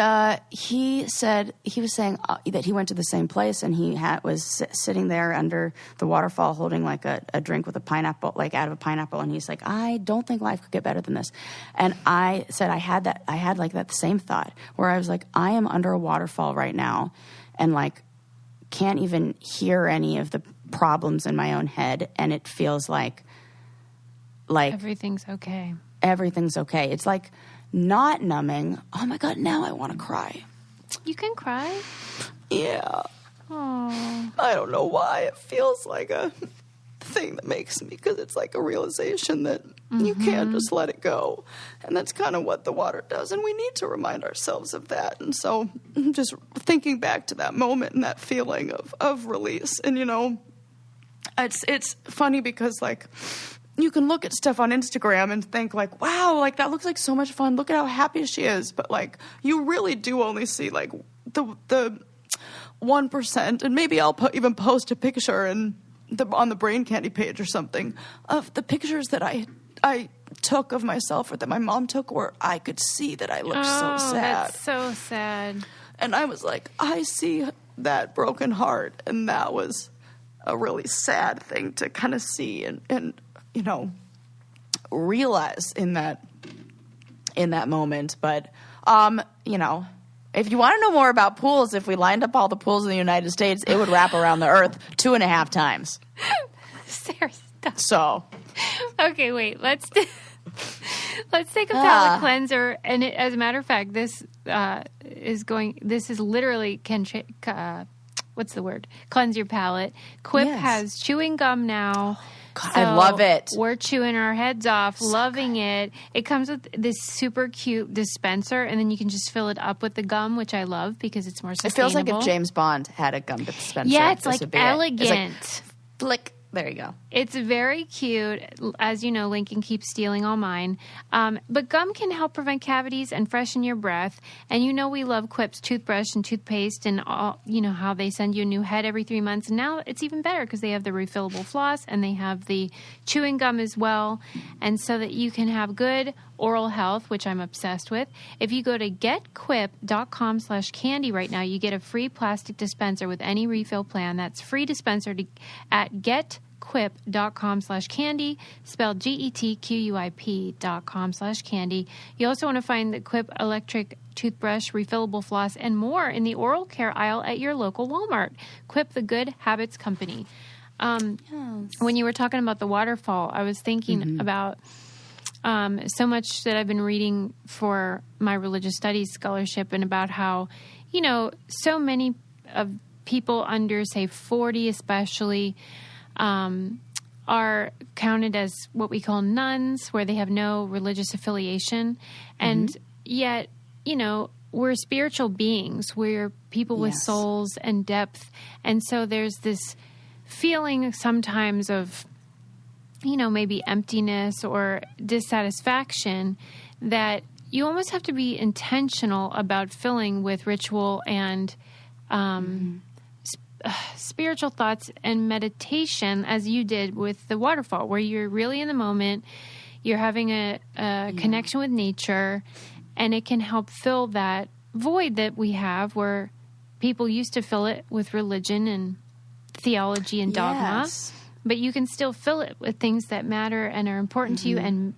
he was saying that he went to the same place and he was sitting there under the waterfall holding like a drink with a pineapple, like out of a pineapple, and he's like, I don't think life could get better than this. And I said I had like that same thought where I was like, I am under a waterfall right now and like can't even hear any of the problems in my own head, and it feels like everything's okay. Everything's okay. It's like not numbing. Oh my God, now I want to cry. You can cry? Yeah. Aww. I don't know why. It feels like a thing that makes me, because it's like a realization that you can't just let it go. And that's kind of what the water does. And we need to remind ourselves of that. And so just thinking back to that moment and that feeling of release. And, it's funny because like, you can look at stuff on Instagram and think like, wow, like that looks like so much fun. Look at how happy she is. But like, you really do only see like the 1%. And maybe I'll even post a picture on the Brain Candy page or something of the pictures that I took of myself or that my mom took where I could see that I looked so sad. That's so sad. And I was like, I see that broken heart. And that was a really sad thing to kind of see and realize in that moment. But, if you want to know more about pools, if we lined up all the pools in the United States, it would wrap around the earth 2.5 times. Sarah, stop. So. Okay, wait, let's take a palate cleanser. And as a matter of fact, this is literally what's the word? Cleanse your palate. Quip has chewing gum now. God, so I love it. We're chewing our heads off, loving it. It comes with this super cute dispenser, and then you can just fill it up with the gum, which I love because it's more sustainable. It feels like if James Bond had a gum dispenser. Yeah, it's like elegant. It's like, flick. There you go. It's very cute. As you know, Lincoln keeps stealing all mine. But gum can help prevent cavities and freshen your breath. And we love Quip's toothbrush and toothpaste and all, how they send you a new head every 3 months. And now it's even better because they have the refillable floss and they have the chewing gum as well. And so that you can have good oral health, which I'm obsessed with. If you go to getquip.com/candy right now, you get a free plastic dispenser with any refill plan. That's free dispenser at getquip.com/candy. quip.com/candy, spelled GETQUIP.com/candy. You also want to find the Quip electric toothbrush, refillable floss, and more in the oral care aisle at your local Walmart. Quip, the good habits company. When you were talking about the waterfall, I was thinking about so much that I've been reading for my religious studies scholarship, and about how, so many of people under, say, 40 especially, are counted as what we call nuns, where they have no religious affiliation. And yet, we're spiritual beings. We're people with souls and depth. And so there's this feeling sometimes of, maybe emptiness or dissatisfaction that you almost have to be intentional about filling with ritual and spiritual thoughts and meditation, as you did with the waterfall, where you're really in the moment, you're having a connection with nature, and it can help fill that void that we have, where people used to fill it with religion and theology and dogma. But you can still fill it with things that matter and are important to you, and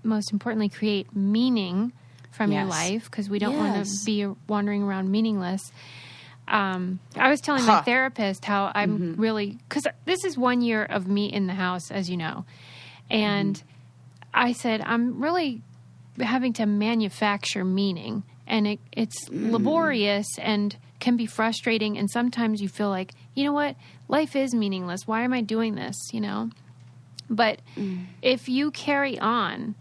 most importantly, create meaning from your life, because we don't want to be wandering around meaningless. I was telling my therapist how I'm really, because this is 1 year of me in the house, as you know, and I said, I'm really having to manufacture meaning, and it's laborious and can be frustrating, and sometimes you feel like, you know what, life is meaningless. Why am I doing this, But if you carry on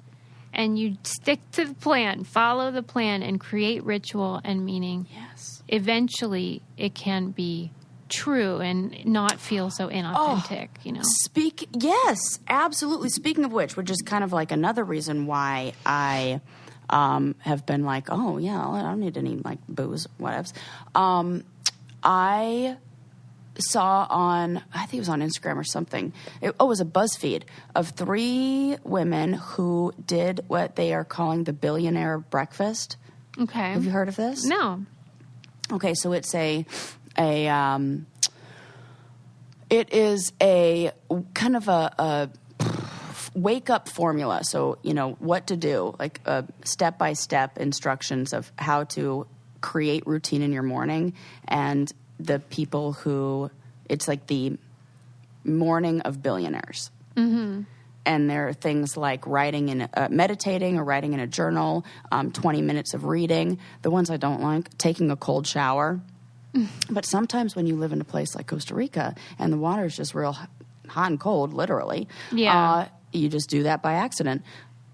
and you stick to the plan, follow the plan, and create ritual and meaning, eventually it can be true and not feel so inauthentic, Yes, absolutely. Speaking of which is kind of like another reason why I have been like, I don't need any like booze, whatevs. I saw on, I think it was on Instagram or something. It was a BuzzFeed of 3 women who did what they are calling the Billionaire Breakfast. Okay. Have you heard of this? No. Okay, so it's it is a kind of a wake up formula. So, what to do, like step-by-step instructions of how to create routine in your morning. And the people who, it's like the morning of billionaires. And there are things like meditating or writing in a journal, 20 minutes of reading. The ones I don't like, taking a cold shower. But sometimes when you live in a place like Costa Rica and the water is just real hot and cold, literally, you just do that by accident.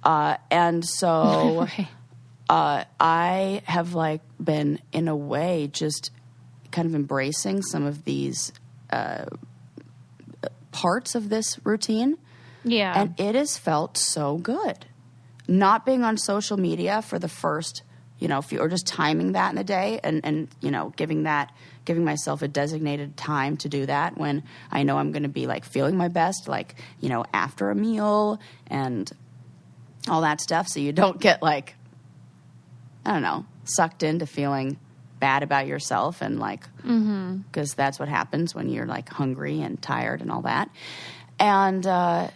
And so I have been, in a way, just kind of embracing some of these parts of this routine. Yeah. And it has felt so good. Not being on social media for the first, or just timing that in the day and giving myself a designated time to do that when I know I'm going to be feeling my best, after a meal and all that stuff. So you don't get sucked into feeling bad about yourself and because that's what happens when you're hungry and tired and all that. And, I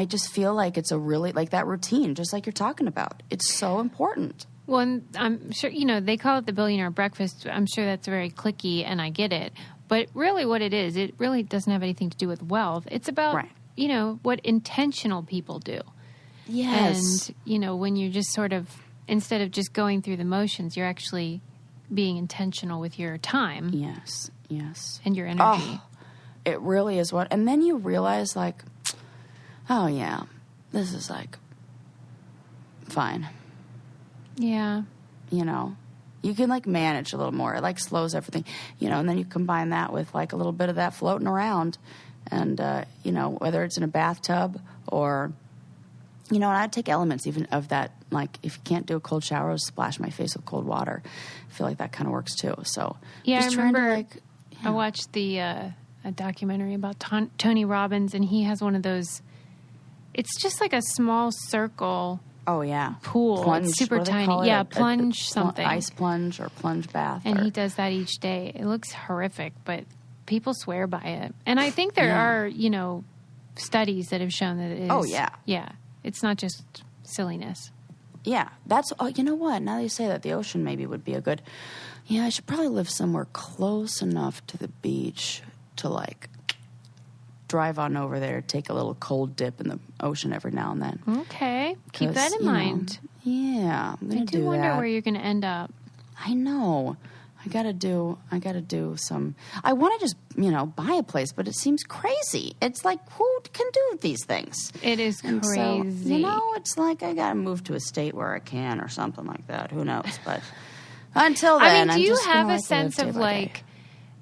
just feel like it's a really, that routine, just like you're talking about. It's so important. Well, and I'm sure, they call it the Billionaire Breakfast. I'm sure that's very cliquey, and I get it. But really what it is, it really doesn't have anything to do with wealth. It's about, what intentional people do. Yes. And, when you're just sort of, instead of just going through the motions, you're actually being intentional with your time. Yes, yes. And your energy. Oh, it really is what, and then you realize oh yeah, this is fine. Yeah. You can manage a little more. It slows everything, and then you combine that with a little bit of that floating around and, whether it's in a bathtub or, and I'd take elements even of that. If you can't do a cold shower, I'll splash my face with cold water. I feel like that kind of works too. So yeah, just I remember I watched a documentary about Tony Robbins, and he has one of those, it's just like a small circle. Oh, yeah. Pool. Plunge, it's super tiny. Yeah, plunge something. Ice plunge or plunge bath. And he does that each day. It looks horrific, but people swear by it. And I think there are, studies that have shown that it is. Oh, yeah. Yeah. It's not just silliness. Yeah. That's, you know what? Now that you say that, the ocean maybe would be a good, I should probably live somewhere close enough to the beach to, like, drive on over there, take a little cold dip in the ocean every now and then. Okay. Keep that in mind. I'm going to do that. I do wonder where you're going to end up. I know. I gotta do some. I want to just, buy a place, but it seems crazy. It's like, who can do these things? It is crazy. So, it's like I gotta move to a state where I can, or something like that. Who knows? But until then, do you have a sense of like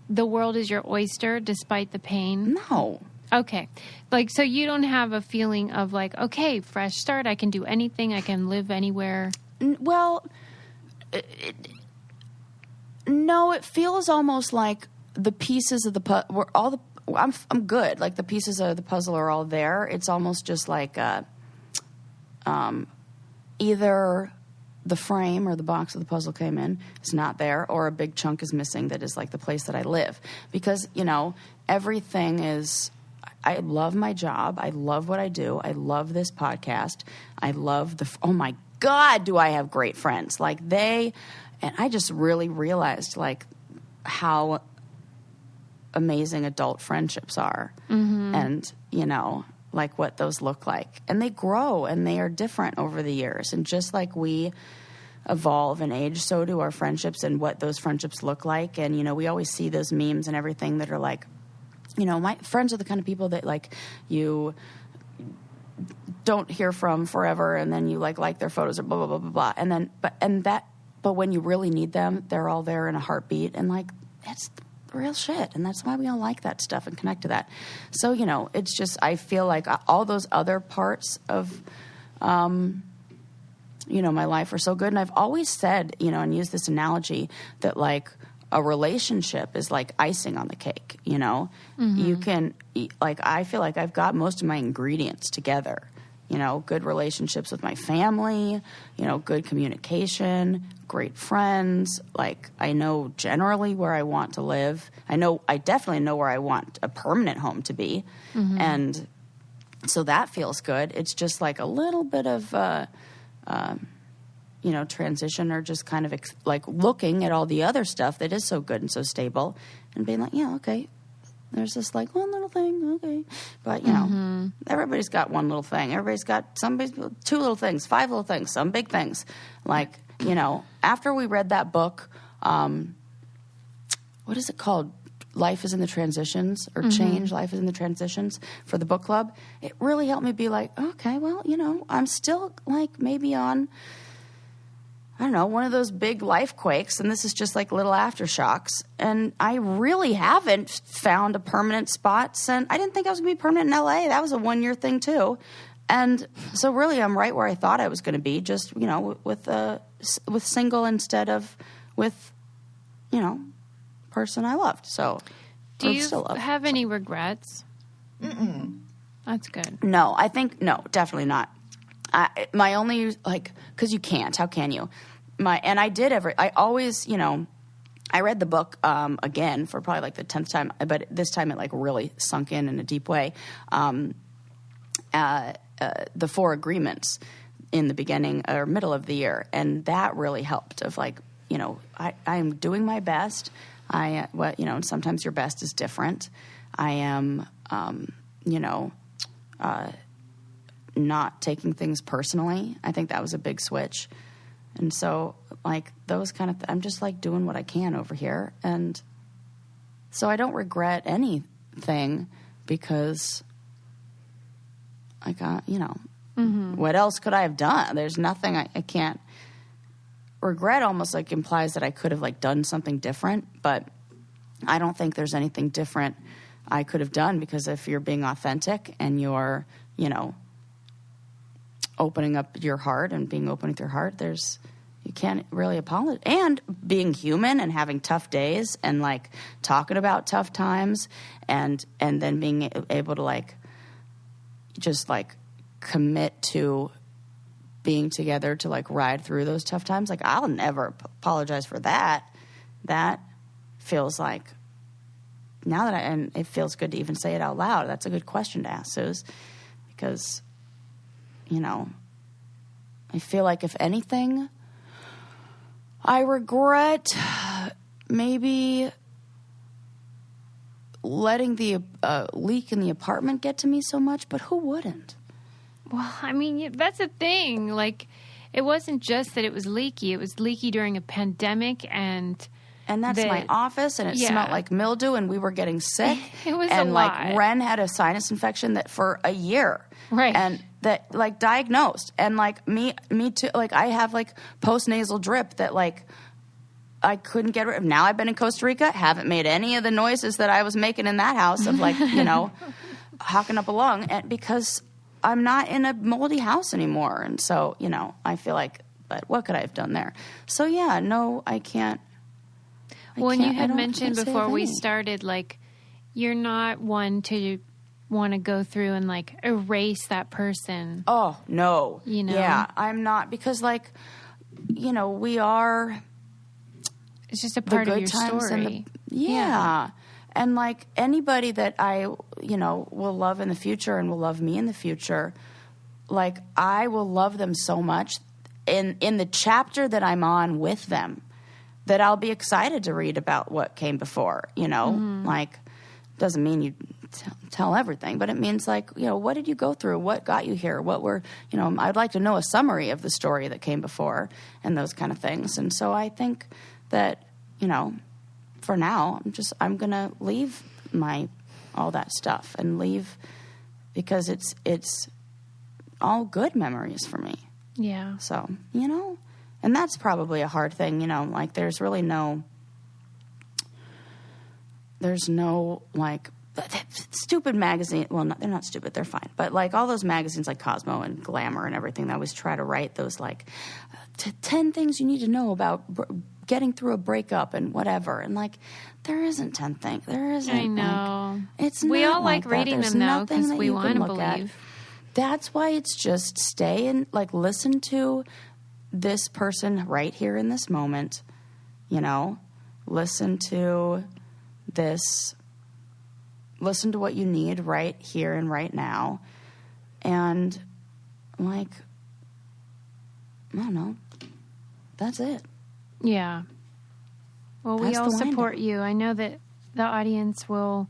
the world is your oyster despite the pain? No. Okay. Like, so you don't have a feeling of like, okay, fresh start. I can do anything. I can live anywhere. Well. No, it feels almost like the pieces of the puzzle. I'm good. Like the pieces of the puzzle are all there. It's almost just like either the frame or the box of the puzzle came in is not there, or a big chunk is missing that is like the place that I live. Because everything is. I love my job. I love what I do. I love this podcast. I love oh my God, do I have great friends? Like and I just really realized, like, how amazing adult friendships are. Mm-hmm. And, like, what those look like. And they grow, and they are different over the years. And just like we evolve and age, so do our friendships and what those friendships look like. And, we always see those memes and everything that are like, my friends are the kind of people that, like, you don't hear from forever, and then you, like their photos or blah, blah, blah, blah, blah. And then, But when you really need them, they're all there in a heartbeat. And, like, it's real shit. And that's why we all like that stuff and connect to that. So, it's just, I feel like all those other parts of, my life are so good. And I've always said, and used this analogy that, like, a relationship is like icing on the cake, Mm-hmm. You can, like, I feel like I've got most of my ingredients together. Good relationships with my family, good communication, great friends. Like, I know generally where I want to live. I definitely know where I want a permanent home to be. Mm-hmm. And so that feels good. It's just like a little bit of, transition, or just kind of like looking at all the other stuff that is so good and so stable and being like, yeah, okay. There's this, like, one little thing, okay. But, mm-hmm. Everybody's got one little thing. Everybody's got two little things, 5 little things, some big things. Like, after we read that book, what is it called? Life is in the Transitions, or mm-hmm. Change, Life is in the Transitions, for the book club. It really helped me be like, okay, well, I'm still, like, maybe on, I don't know, one of those big life quakes, and this is just like little aftershocks. And I really haven't found a permanent spot since. I didn't think I was going to be permanent in LA. That was a 1-year thing too. And so really I'm right where I thought I was going to be, just, with single instead of with, person I loved. So do you have any regrets? Mm-mm. That's good. No, no, definitely not. My only, like, because you can't. How can you? I always, I read the book again for probably like the 10th time, but this time it like really sunk in a deep way. The 4 agreements in the beginning or middle of the year, and that really helped. Of like, I'm doing my best. And sometimes your best is different. I am, not taking things personally. I think that was a big switch. And so, like, those kind of I'm just, like, doing what I can over here. And so I don't regret anything because I got, mm-hmm. what else could I have done? There's nothing I can't. Regret almost, like, implies that I could have, like, done something different. But I don't think there's anything different I could have done, because if you're being authentic and you're, opening up your heart and being open with your heart, you can't really apologize. And being human and having tough days and, like, talking about tough times and then being able to, like, just, like, commit to being together to, like, ride through those tough times. Like, I'll never apologize for that. That feels like now that and it feels good to even say it out loud. That's a good question to ask, Suze, because, I feel like if anything, I regret maybe letting the leak in the apartment get to me so much, but who wouldn't? Well, I mean, that's the thing. Like, it wasn't just that it was leaky. It was leaky during a pandemic, and that's my office, and it smelled like mildew, and we were getting sick. It was and a like lot. Ren had a sinus infection that for a year, right? And that like diagnosed, and like me too. Like I have like postnasal drip that like I couldn't get rid of. Now I've been in Costa Rica, haven't made any of the noises that I was making in that house of like hawking up a lung, and because I'm not in a moldy house anymore, and so I feel like, but what could I have done there? So yeah, no, I can't. Well, and you had mentioned before we started, like, you're not one to want to go through and, like, erase that person. Oh, no. Yeah, I'm not, because, like, we are... It's just a part of your story. Yeah. And, like, anybody that I, will love in the future and will love me in the future, like, I will love them so much in the chapter that I'm on with them, that I'll be excited to read about what came before, like, doesn't mean you tell everything, but it means like, what did you go through? What got you here? What were, I'd like to know a summary of the story that came before and those kind of things. And so I think that, for now, I'm going to leave all that stuff and leave, because it's all good memories for me. Yeah. So, and that's probably a hard thing, like there's no like stupid magazine. Well, they're not stupid. They're fine. But like all those magazines like Cosmo and Glamour and everything, they always try to write those like 10 things you need to know about getting through a breakup and whatever. And like, there isn't 10 things. There isn't. I know. Like, it's we not all like reading them though, because we want to believe. That's why it's just stay and like listen to this person right here in this moment, listen to what you need right here and right now. And like, I don't know, that's it. Yeah. Well, we all support you. I know that the audience will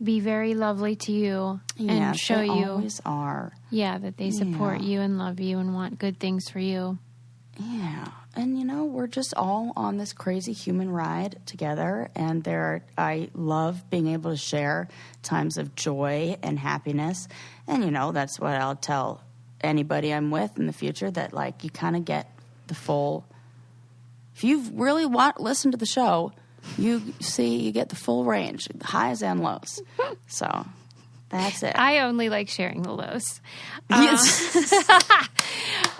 be very lovely to you and show you. They always are. Yeah, that they support you and love you and want good things for you. Yeah. And, we're just all on this crazy human ride together. And I love being able to share times of joy and happiness. And, that's what I'll tell anybody I'm with in the future, that, like, you kind of get the full... If you really listen to the show, you get the full range, highs and lows. So... That's it. I only like sharing the lows. Yes. Let's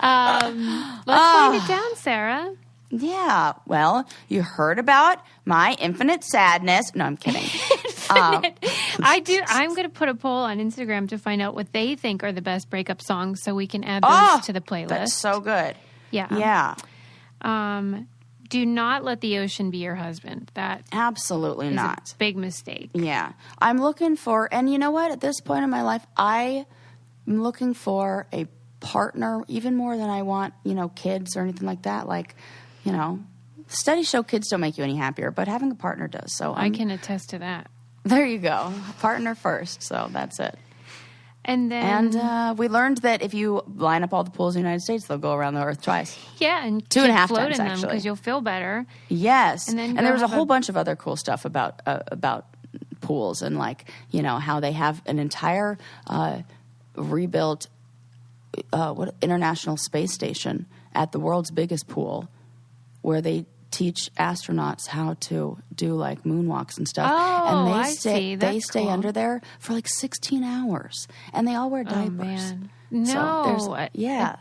wind it down, Sarah. Yeah. Well, you heard about my infinite sadness. No, I'm kidding. I'm going to put a poll on Instagram to find out what they think are the best breakup songs, so we can add those to the playlist. That's so good. Yeah. Yeah. Do not let the ocean be your husband. That absolutely is not. A big mistake. Yeah. I'm looking for, and you know what? At this point in my life, I'm looking for a partner even more than I want, kids or anything like that. Like, studies show kids don't make you any happier, but having a partner does. So I can attest to that. There you go. Partner first. So that's it. And then... we learned that if you line up all the pools in the United States, they'll go around the earth twice. Yeah, and 2.5 float times, in them actually. because you'll feel better. Yes. And then there was a whole bunch of other cool stuff about pools and, like, how they have an entire rebuilt International Space Station at the world's biggest pool where they teach astronauts how to do like moonwalks and stuff. Oh, and I see. That's they stay cool. under there for like 16 hours, and they all wear diapers. Oh, man. No, so a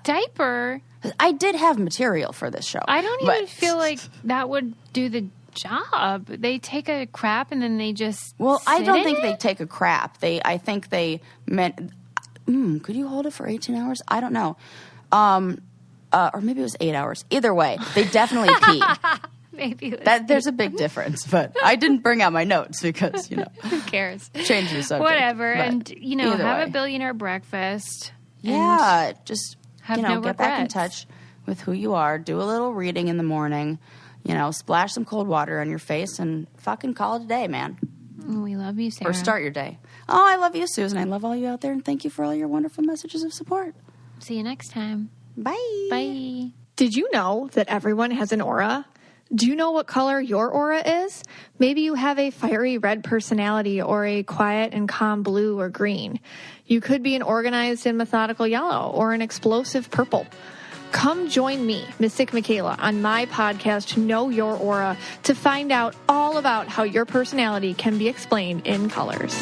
diaper. I did have material for this show. I don't even feel like that would do the job. They take a crap and then they just. Well, sit I don't in think it? they take a crap. I think they meant. Could you hold it for 18 hours? I don't know. Or maybe it was 8 hours. Either way, they definitely pee. Maybe There's a big difference, but I didn't bring out my notes because, who cares? Change the subject. Whatever. But And, have a billionaire breakfast. Yeah. Just, have no get back in regrets. touch with who you are. Do a little reading in the morning. Splash some cold water on your face and fucking call it a day, man. We love you, Sarah. Or start your day. Oh, I love you, Susan. I love all you out there, and thank you for all your wonderful messages of support. See you next time. Bye. Bye. Did you know that everyone has an aura? Do you know what color your aura is? Maybe you have a fiery red personality or a quiet and calm blue or green. You could be an organized and methodical yellow or an explosive purple. Come join me, Mystic Michaela, on my podcast, Know Your Aura, to find out all about how your personality can be explained in colors.